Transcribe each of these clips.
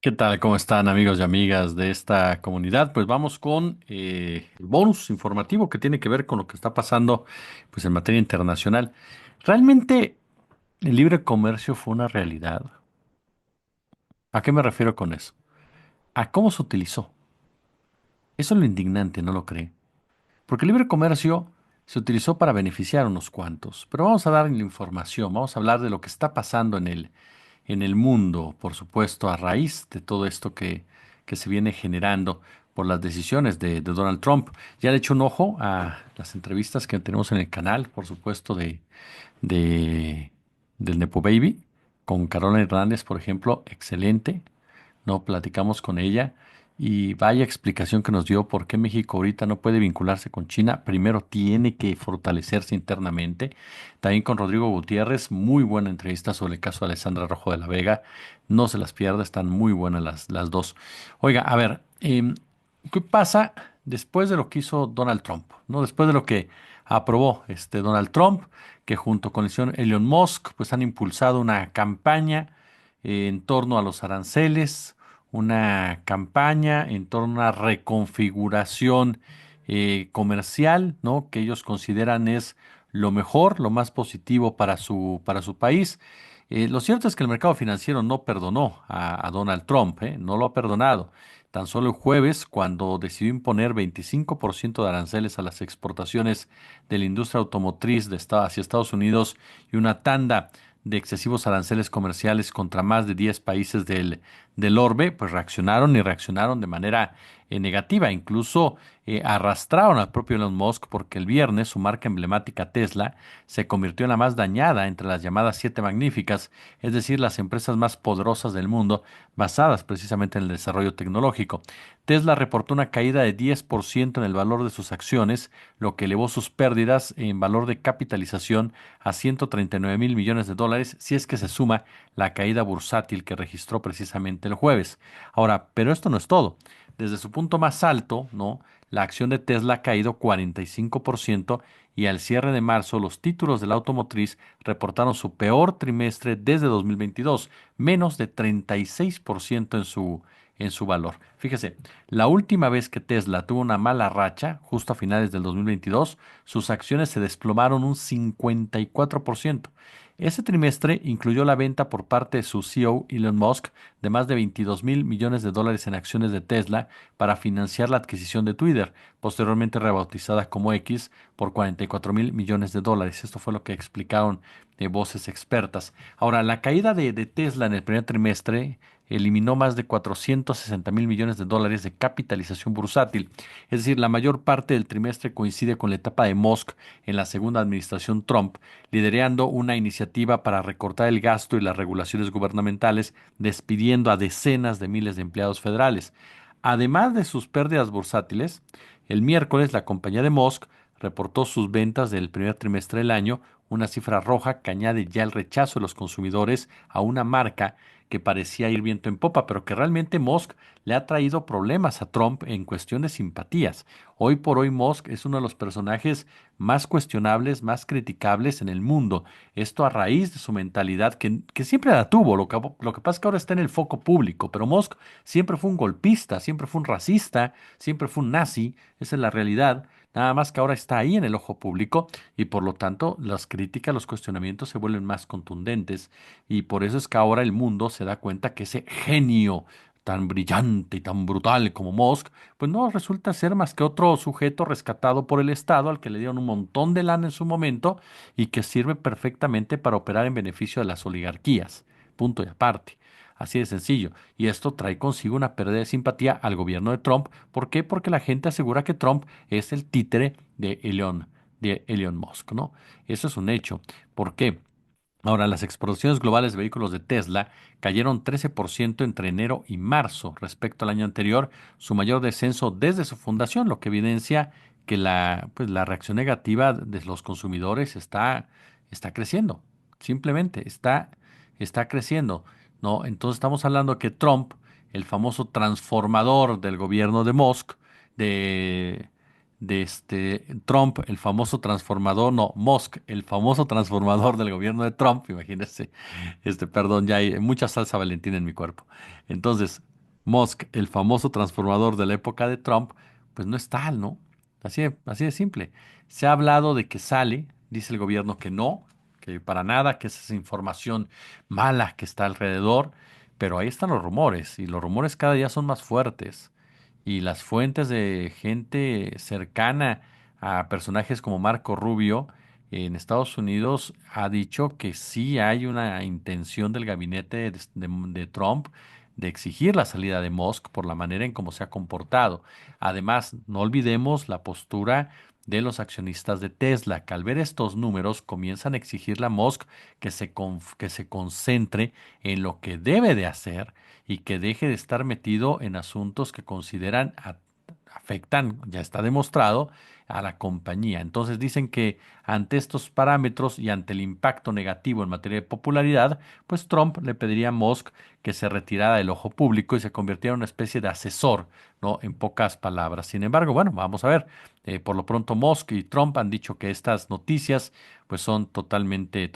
¿Qué tal? ¿Cómo están amigos y amigas de esta comunidad? Pues vamos con el bonus informativo que tiene que ver con lo que está pasando pues en materia internacional. ¿Realmente el libre comercio fue una realidad? ¿A qué me refiero con eso? A cómo se utilizó. Eso es lo indignante, ¿no lo cree? Porque el libre comercio se utilizó para beneficiar a unos cuantos. Pero vamos a dar la información, vamos a hablar de lo que está pasando en el mundo, por supuesto, a raíz de todo esto que se viene generando por las decisiones de Donald Trump. Ya le echo un ojo a las entrevistas que tenemos en el canal, por supuesto, de, del Nepo Baby, con Carola Hernández, por ejemplo, excelente. No platicamos con ella y vaya explicación que nos dio por qué México ahorita no puede vincularse con China. Primero tiene que fortalecerse internamente. También con Rodrigo Gutiérrez, muy buena entrevista sobre el caso de Alessandra Rojo de la Vega. No se las pierda, están muy buenas las dos. Oiga, a ver, ¿qué pasa después de lo que hizo Donald Trump? ¿No? Después de lo que aprobó Donald Trump, que junto con el señor Elon Musk, pues han impulsado una campaña en torno a los aranceles, una campaña en torno a una reconfiguración comercial, ¿no? Que ellos consideran es lo mejor, lo más positivo para su país. Lo cierto es que el mercado financiero no perdonó a Donald Trump, ¿eh? No lo ha perdonado. Tan solo el jueves, cuando decidió imponer 25% de aranceles a las exportaciones de la industria automotriz hacia Estados Unidos y una tanda de excesivos aranceles comerciales contra más de 10 países del orbe, pues reaccionaron y reaccionaron de manera negativa. Incluso arrastraron al propio Elon Musk porque el viernes su marca emblemática Tesla se convirtió en la más dañada entre las llamadas siete magníficas, es decir, las empresas más poderosas del mundo, basadas precisamente en el desarrollo tecnológico. Tesla reportó una caída de 10% en el valor de sus acciones, lo que elevó sus pérdidas en valor de capitalización a 139 mil millones de dólares si es que se suma la caída bursátil que registró precisamente el jueves. Ahora, pero esto no es todo. Desde su punto más alto, ¿no? La acción de Tesla ha caído 45% y al cierre de marzo los títulos de la automotriz reportaron su peor trimestre desde 2022, menos de 36% en su valor. Fíjese, la última vez que Tesla tuvo una mala racha, justo a finales del 2022, sus acciones se desplomaron un 54%. Ese trimestre incluyó la venta por parte de su CEO Elon Musk de más de 22 mil millones de dólares en acciones de Tesla para financiar la adquisición de Twitter, posteriormente rebautizada como X, por 44 mil millones de dólares. Esto fue lo que explicaron voces expertas. Ahora, la caída de Tesla en el primer trimestre eliminó más de 460 mil millones de dólares de capitalización bursátil. Es decir, la mayor parte del trimestre coincide con la etapa de Musk en la segunda administración Trump, liderando una iniciativa para recortar el gasto y las regulaciones gubernamentales, despidiendo a decenas de miles de empleados federales. Además de sus pérdidas bursátiles, el miércoles la compañía de Musk reportó sus ventas del primer trimestre del año, una cifra roja que añade ya el rechazo de los consumidores a una marca que parecía ir viento en popa, pero que realmente Musk le ha traído problemas a Trump en cuestión de simpatías. Hoy por hoy Musk es uno de los personajes más cuestionables, más criticables en el mundo. Esto a raíz de su mentalidad que siempre la tuvo. Lo que pasa es que ahora está en el foco público, pero Musk siempre fue un golpista, siempre fue un racista, siempre fue un nazi. Esa es la realidad. Nada más que ahora está ahí en el ojo público y por lo tanto las críticas, los cuestionamientos se vuelven más contundentes y por eso es que ahora el mundo se da cuenta que ese genio tan brillante y tan brutal como Musk, pues no resulta ser más que otro sujeto rescatado por el Estado al que le dieron un montón de lana en su momento y que sirve perfectamente para operar en beneficio de las oligarquías. Punto y aparte. Así de sencillo. Y esto trae consigo una pérdida de simpatía al gobierno de Trump. ¿Por qué? Porque la gente asegura que Trump es el títere de Elon Musk, ¿no? Eso es un hecho. ¿Por qué? Ahora, las exportaciones globales de vehículos de Tesla cayeron 13% entre enero y marzo respecto al año anterior, su mayor descenso desde su fundación, lo que evidencia que pues, la reacción negativa de los consumidores está creciendo. Simplemente está creciendo, ¿no? Entonces estamos hablando que Trump, el famoso transformador del gobierno de Musk, de Trump, el famoso transformador, no, Musk, el famoso transformador del gobierno de Trump, imagínense, perdón, ya hay mucha salsa valentina en mi cuerpo. Entonces, Musk, el famoso transformador de la época de Trump, pues no es tal, ¿no? Así de simple. Se ha hablado de que sale, dice el gobierno que no, que para nada, que esa es información mala que está alrededor, pero ahí están los rumores y los rumores cada día son más fuertes y las fuentes de gente cercana a personajes como Marco Rubio en Estados Unidos ha dicho que sí hay una intención del gabinete de Trump de exigir la salida de Musk por la manera en cómo se ha comportado. Además, no olvidemos la postura de los accionistas de Tesla, que al ver estos números comienzan a exigirle a Musk que se concentre en lo que debe de hacer y que deje de estar metido en asuntos que consideran afectan, ya está demostrado, a la compañía. Entonces dicen que ante estos parámetros y ante el impacto negativo en materia de popularidad, pues Trump le pediría a Musk que se retirara del ojo público y se convirtiera en una especie de asesor, ¿no? En pocas palabras. Sin embargo, bueno, vamos a ver. Por lo pronto, Musk y Trump han dicho que estas noticias, pues son totalmente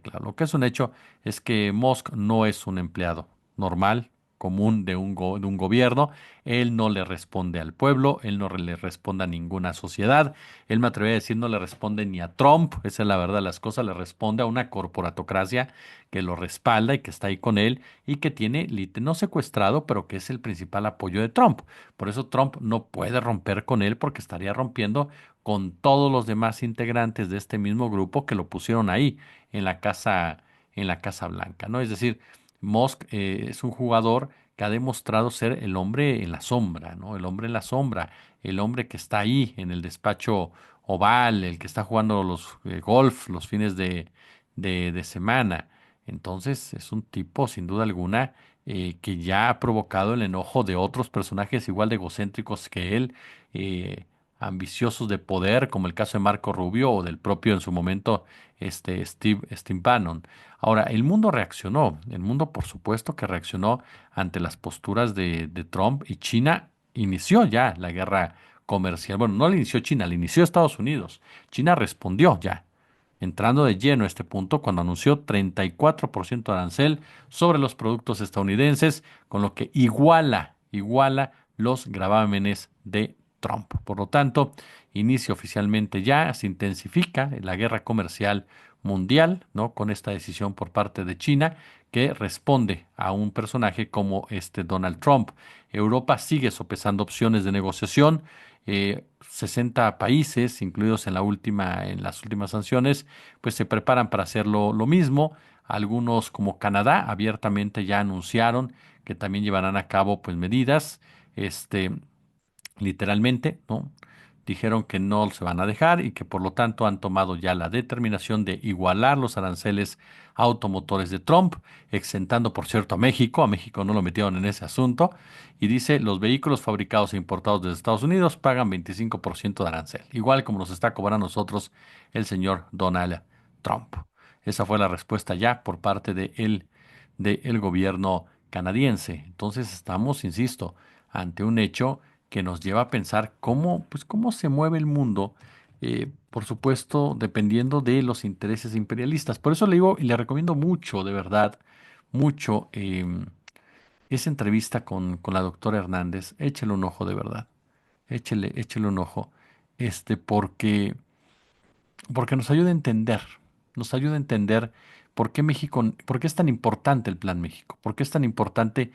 claras. Lo que es un hecho es que Musk no es un empleado normal, común de un gobierno. Él no le responde al pueblo, él no le responde a ninguna sociedad. Él me atrevería a decir no le responde ni a Trump, esa es la verdad de las cosas, le responde a una corporatocracia que lo respalda y que está ahí con él y que tiene, no secuestrado, pero que es el principal apoyo de Trump. Por eso Trump no puede romper con él porque estaría rompiendo con todos los demás integrantes de este mismo grupo que lo pusieron ahí en la Casa Blanca, ¿no? Es decir, Musk es un jugador que ha demostrado ser el hombre en la sombra, ¿no? El hombre en la sombra, el hombre que está ahí en el despacho oval, el que está jugando los golf los fines de semana. Entonces es un tipo, sin duda alguna, que ya ha provocado el enojo de otros personajes igual de egocéntricos que él, ambiciosos de poder, como el caso de Marco Rubio o del propio en su momento Steve Bannon. Ahora, el mundo reaccionó, el mundo por supuesto que reaccionó ante las posturas de Trump y China inició ya la guerra comercial. Bueno, no la inició China, la inició Estados Unidos. China respondió ya, entrando de lleno a este punto cuando anunció 34% de arancel sobre los productos estadounidenses, con lo que iguala los gravámenes de Trump. Por lo tanto, inicia oficialmente ya, se intensifica la guerra comercial mundial, ¿no? Con esta decisión por parte de China que responde a un personaje como este Donald Trump. Europa sigue sopesando opciones de negociación. 60 países, incluidos en en las últimas sanciones, pues se preparan para hacer lo mismo. Algunos, como Canadá, abiertamente ya anunciaron que también llevarán a cabo pues medidas. Este, literalmente, ¿no? Dijeron que no se van a dejar y que por lo tanto han tomado ya la determinación de igualar los aranceles automotores de Trump, exentando, por cierto, a México no lo metieron en ese asunto, y dice, los vehículos fabricados e importados desde Estados Unidos pagan 25% de arancel, igual como nos está cobrando a nosotros el señor Donald Trump. Esa fue la respuesta ya por parte de el gobierno canadiense. Entonces estamos, insisto, ante un hecho que nos lleva a pensar cómo, pues, cómo se mueve el mundo, por supuesto, dependiendo de los intereses imperialistas. Por eso le digo y le recomiendo mucho, de verdad, mucho, esa entrevista con la doctora Hernández. Échele un ojo, de verdad. Échele un ojo, porque nos ayuda a entender por qué México, por qué es tan importante el Plan México, por qué es tan importante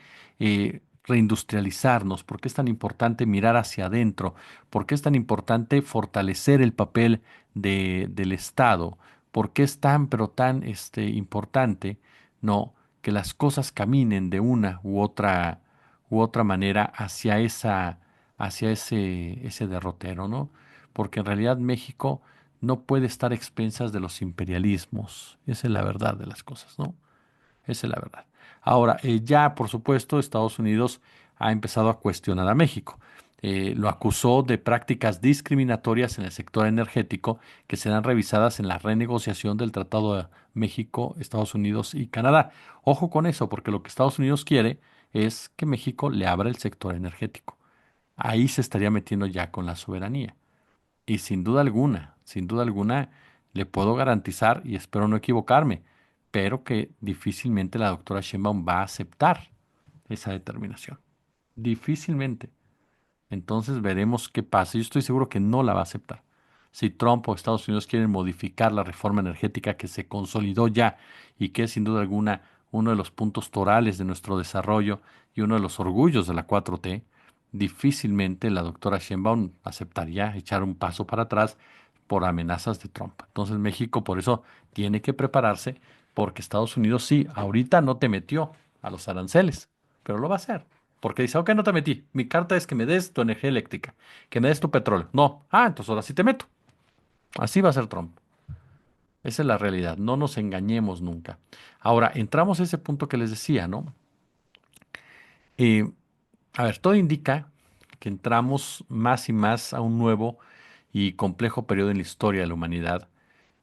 reindustrializarnos, por qué es tan importante mirar hacia adentro, por qué es tan importante fortalecer el papel del Estado, por qué es tan, pero tan importante, no, que las cosas caminen de una u otra manera hacia ese derrotero, ¿no? Porque en realidad México no puede estar a expensas de los imperialismos. Esa es la verdad de las cosas, ¿no? Esa es la verdad. Ahora, ya por supuesto, Estados Unidos ha empezado a cuestionar a México. Lo acusó de prácticas discriminatorias en el sector energético que serán revisadas en la renegociación del Tratado de México, Estados Unidos y Canadá. Ojo con eso, porque lo que Estados Unidos quiere es que México le abra el sector energético. Ahí se estaría metiendo ya con la soberanía. Y sin duda alguna, le puedo garantizar, y espero no equivocarme, pero que difícilmente la doctora Sheinbaum va a aceptar esa determinación. Difícilmente. Entonces veremos qué pasa. Yo estoy seguro que no la va a aceptar. Si Trump o Estados Unidos quieren modificar la reforma energética que se consolidó ya y que es sin duda alguna uno de los puntos torales de nuestro desarrollo y uno de los orgullos de la 4T, difícilmente la doctora Sheinbaum aceptaría echar un paso para atrás por amenazas de Trump. Entonces México por eso tiene que prepararse porque Estados Unidos sí, ahorita no te metió a los aranceles, pero lo va a hacer. Porque dice, ok, no te metí. Mi carta es que me des tu energía eléctrica, que me des tu petróleo. No. Ah, entonces ahora sí te meto. Así va a ser Trump. Esa es la realidad. No nos engañemos nunca. Ahora, entramos a ese punto que les decía, ¿no? Eh, a ver, todo indica que entramos más y más a un nuevo y complejo periodo en la historia de la humanidad.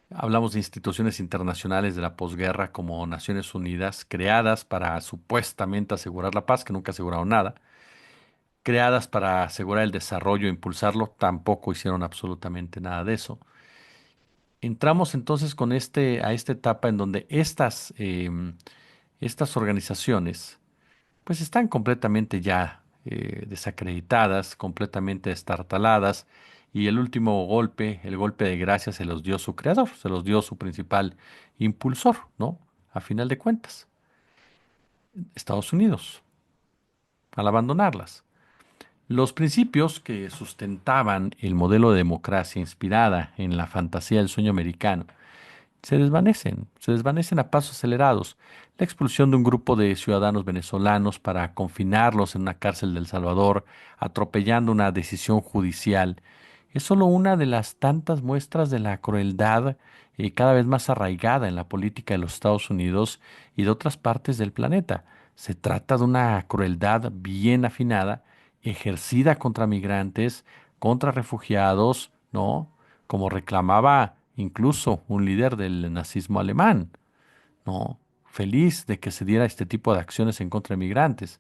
Hablamos de instituciones internacionales de la posguerra como Naciones Unidas, creadas para supuestamente asegurar la paz, que nunca aseguraron nada, creadas para asegurar el desarrollo e impulsarlo, tampoco hicieron absolutamente nada de eso. Entramos entonces con a esta etapa en donde estas organizaciones pues están completamente ya desacreditadas, completamente destartaladas, y el último golpe, el golpe de gracia, se los dio su creador, se los dio su principal impulsor, ¿no? A final de cuentas, Estados Unidos, al abandonarlas. Los principios que sustentaban el modelo de democracia inspirada en la fantasía del sueño americano se desvanecen a pasos acelerados. La expulsión de un grupo de ciudadanos venezolanos para confinarlos en una cárcel de El Salvador, atropellando una decisión judicial, es solo una de las tantas muestras de la crueldad cada vez más arraigada en la política de los Estados Unidos y de otras partes del planeta. Se trata de una crueldad bien afinada, ejercida contra migrantes, contra refugiados, ¿no? Como reclamaba incluso un líder del nazismo alemán, ¿no? Feliz de que se diera este tipo de acciones en contra de migrantes.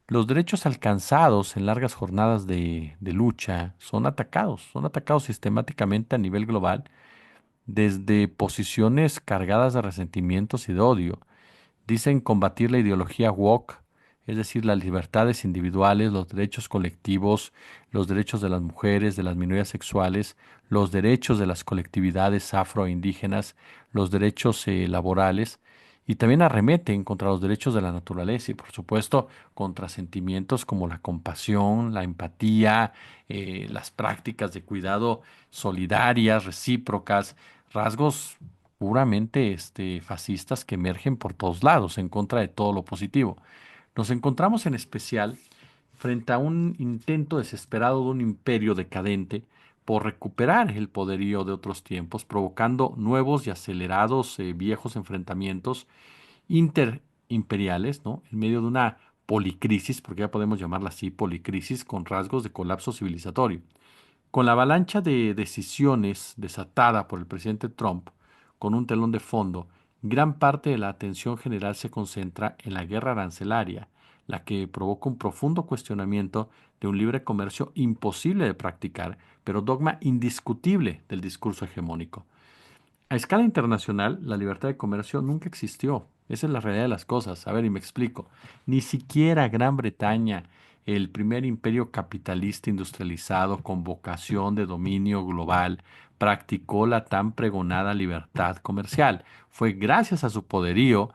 Los derechos alcanzados en largas jornadas de lucha son atacados sistemáticamente a nivel global desde posiciones cargadas de resentimientos y de odio. Dicen combatir la ideología woke, es decir, las libertades individuales, los derechos colectivos, los derechos de las mujeres, de las minorías sexuales, los derechos de las colectividades afroindígenas, los derechos laborales, y también arremeten contra los derechos de la naturaleza y, por supuesto, contra sentimientos como la compasión, la empatía, las prácticas de cuidado solidarias, recíprocas, rasgos puramente fascistas que emergen por todos lados en contra de todo lo positivo. Nos encontramos en especial frente a un intento desesperado de un imperio decadente por recuperar el poderío de otros tiempos, provocando nuevos y acelerados viejos enfrentamientos interimperiales, ¿no? En medio de una policrisis, porque ya podemos llamarla así, policrisis con rasgos de colapso civilizatorio. Con la avalancha de decisiones desatada por el presidente Trump, con un telón de fondo, gran parte de la atención general se concentra en la guerra arancelaria, la que provoca un profundo cuestionamiento de un libre comercio imposible de practicar, pero dogma indiscutible del discurso hegemónico. A escala internacional, la libertad de comercio nunca existió. Esa es la realidad de las cosas. A ver, y me explico. Ni siquiera Gran Bretaña, el primer imperio capitalista industrializado con vocación de dominio global, practicó la tan pregonada libertad comercial. Fue gracias a su poderío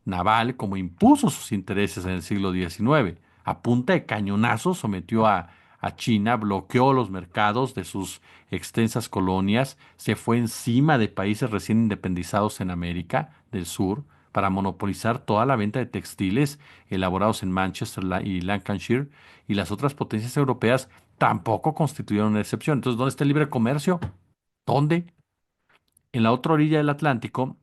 naval como impuso sus intereses en el siglo XIX. A punta de cañonazos sometió a China, bloqueó los mercados de sus extensas colonias, se fue encima de países recién independizados en América del Sur para monopolizar toda la venta de textiles elaborados en Manchester y Lancashire, y las otras potencias europeas tampoco constituyeron una excepción. Entonces, ¿dónde está el libre comercio? ¿Dónde? En la otra orilla del Atlántico,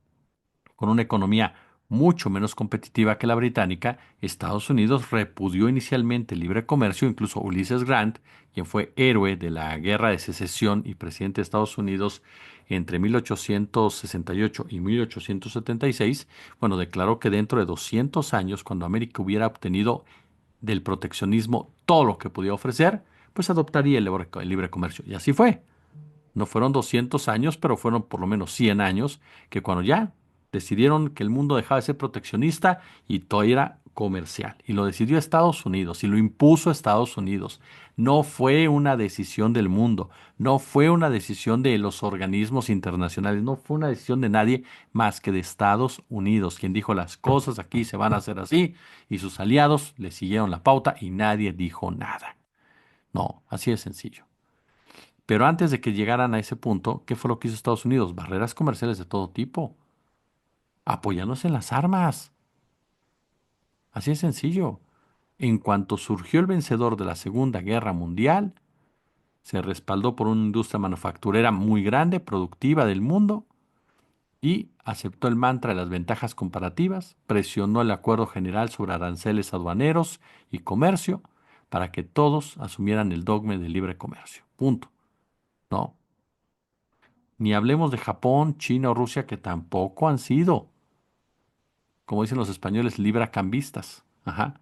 con una economía mucho menos competitiva que la británica, Estados Unidos repudió inicialmente el libre comercio, incluso Ulysses Grant, quien fue héroe de la Guerra de Secesión y presidente de Estados Unidos entre 1868 y 1876, bueno, declaró que dentro de 200 años, cuando América hubiera obtenido del proteccionismo todo lo que podía ofrecer, pues adoptaría el libre comercio. Y así fue. No fueron 200 años, pero fueron por lo menos 100 años que cuando ya decidieron que el mundo dejaba de ser proteccionista y todo era comercial y lo decidió Estados Unidos y lo impuso Estados Unidos. No fue una decisión del mundo, no fue una decisión de los organismos internacionales, no fue una decisión de nadie más que de Estados Unidos, quien dijo las cosas aquí se van a hacer así y sus aliados le siguieron la pauta y nadie dijo nada. No, así de sencillo. Pero antes de que llegaran a ese punto, ¿qué fue lo que hizo Estados Unidos? Barreras comerciales de todo tipo, apoyándose en las armas. Así de sencillo. En cuanto surgió el vencedor de la Segunda Guerra Mundial, se respaldó por una industria manufacturera muy grande, productiva del mundo, y aceptó el mantra de las ventajas comparativas, presionó el acuerdo general sobre aranceles aduaneros y comercio para que todos asumieran el dogma del libre comercio. Punto. No. Ni hablemos de Japón, China o Rusia, que tampoco han sido, como dicen los españoles, libracambistas. Ajá,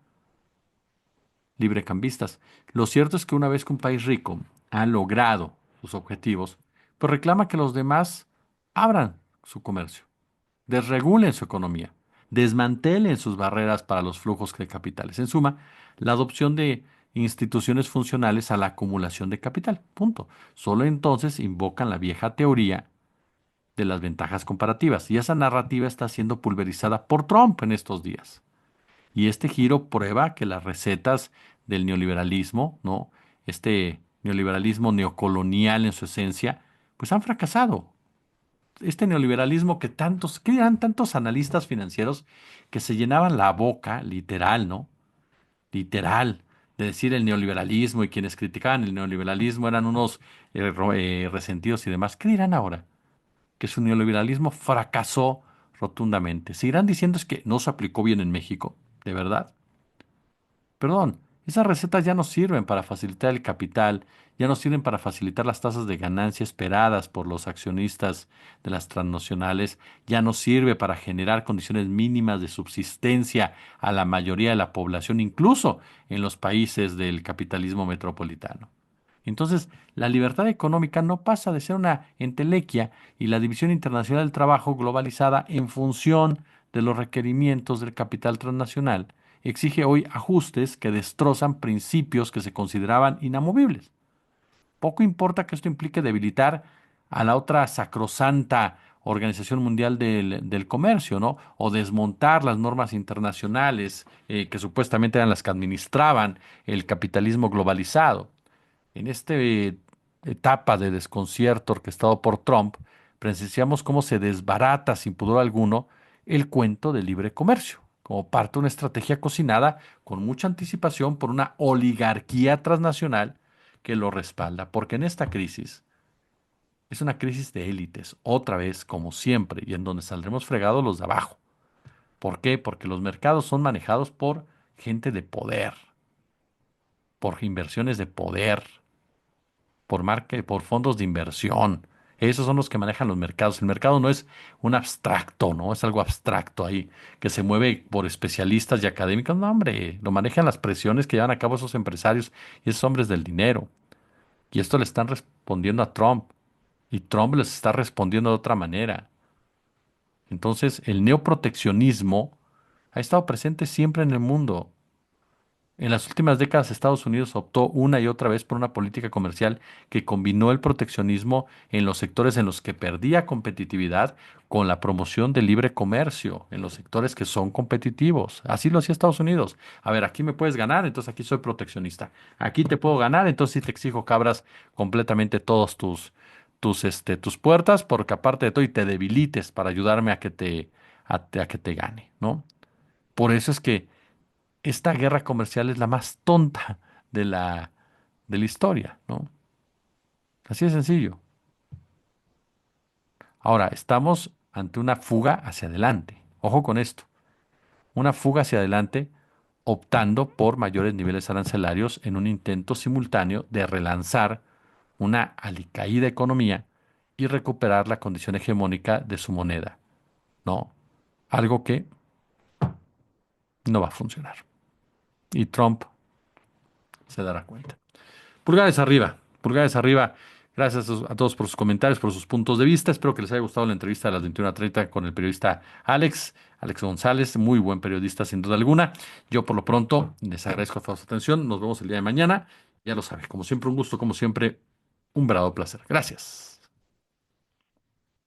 librecambistas. Lo cierto es que una vez que un país rico ha logrado sus objetivos, pues reclama que los demás abran su comercio, desregulen su economía, desmantelen sus barreras para los flujos de capitales. En suma, la adopción de instituciones funcionales a la acumulación de capital. Punto. Solo entonces invocan la vieja teoría de las ventajas comparativas. Y esa narrativa está siendo pulverizada por Trump en estos días. Y este giro prueba que las recetas del neoliberalismo, ¿no? Este neoliberalismo neocolonial en su esencia, pues han fracasado. Este neoliberalismo que eran tantos analistas financieros que se llenaban la boca, literal, ¿no? Literal, de decir el neoliberalismo y quienes criticaban el neoliberalismo eran unos resentidos y demás. ¿Qué dirán ahora? Que su neoliberalismo fracasó rotundamente. Seguirán diciendo es que no se aplicó bien en México, ¿de verdad? Perdón, esas recetas ya no sirven para facilitar el capital, ya no sirven para facilitar las tasas de ganancia esperadas por los accionistas de las transnacionales, ya no sirve para generar condiciones mínimas de subsistencia a la mayoría de la población, incluso en los países del capitalismo metropolitano. Entonces, la libertad económica no pasa de ser una entelequia y la división internacional del trabajo globalizada en función de los requerimientos del capital transnacional exige hoy ajustes que destrozan principios que se consideraban inamovibles. Poco importa que esto implique debilitar a la otra sacrosanta Organización Mundial del Comercio, ¿no? O desmontar las normas internacionales que supuestamente eran las que administraban el capitalismo globalizado. En esta etapa de desconcierto orquestado por Trump, presenciamos cómo se desbarata sin pudor alguno el cuento del libre comercio, como parte de una estrategia cocinada con mucha anticipación por una oligarquía transnacional que lo respalda, porque en esta crisis es una crisis de élites, otra vez, como siempre, y en donde saldremos fregados los de abajo. ¿Por qué? Porque los mercados son manejados por gente de poder, por inversiones de poder, por fondos de inversión. Esos son los que manejan los mercados. El mercado no es un abstracto, ¿no? Es algo abstracto ahí, que se mueve por especialistas y académicos. No, hombre, lo manejan las presiones que llevan a cabo esos empresarios y esos hombres del dinero. Y esto le están respondiendo a Trump. Y Trump les está respondiendo de otra manera. Entonces, el neoproteccionismo ha estado presente siempre en el mundo. En las últimas décadas, Estados Unidos optó una y otra vez por una política comercial que combinó el proteccionismo en los sectores en los que perdía competitividad con la promoción del libre comercio en los sectores que son competitivos. Así lo hacía Estados Unidos. A ver, aquí me puedes ganar, entonces aquí soy proteccionista. Aquí te puedo ganar, entonces sí te exijo que abras completamente todos tus puertas, porque aparte de todo y te debilites para ayudarme a que te gane, ¿no? Por eso es que esta guerra comercial es la más tonta de la historia, ¿no? Así de sencillo. Ahora, estamos ante una fuga hacia adelante. Ojo con esto. Una fuga hacia adelante optando por mayores niveles arancelarios en un intento simultáneo de relanzar una alicaída economía y recuperar la condición hegemónica de su moneda, ¿no? Algo que no va a funcionar. Y Trump se dará cuenta. Pulgares arriba, pulgares arriba. Gracias a todos por sus comentarios, por sus puntos de vista. Espero que les haya gustado la entrevista a las 21:30 con el periodista Alex González, muy buen periodista sin duda alguna. Yo por lo pronto les agradezco toda su atención. Nos vemos el día de mañana. Ya lo saben, como siempre un gusto, como siempre un verdadero placer. Gracias.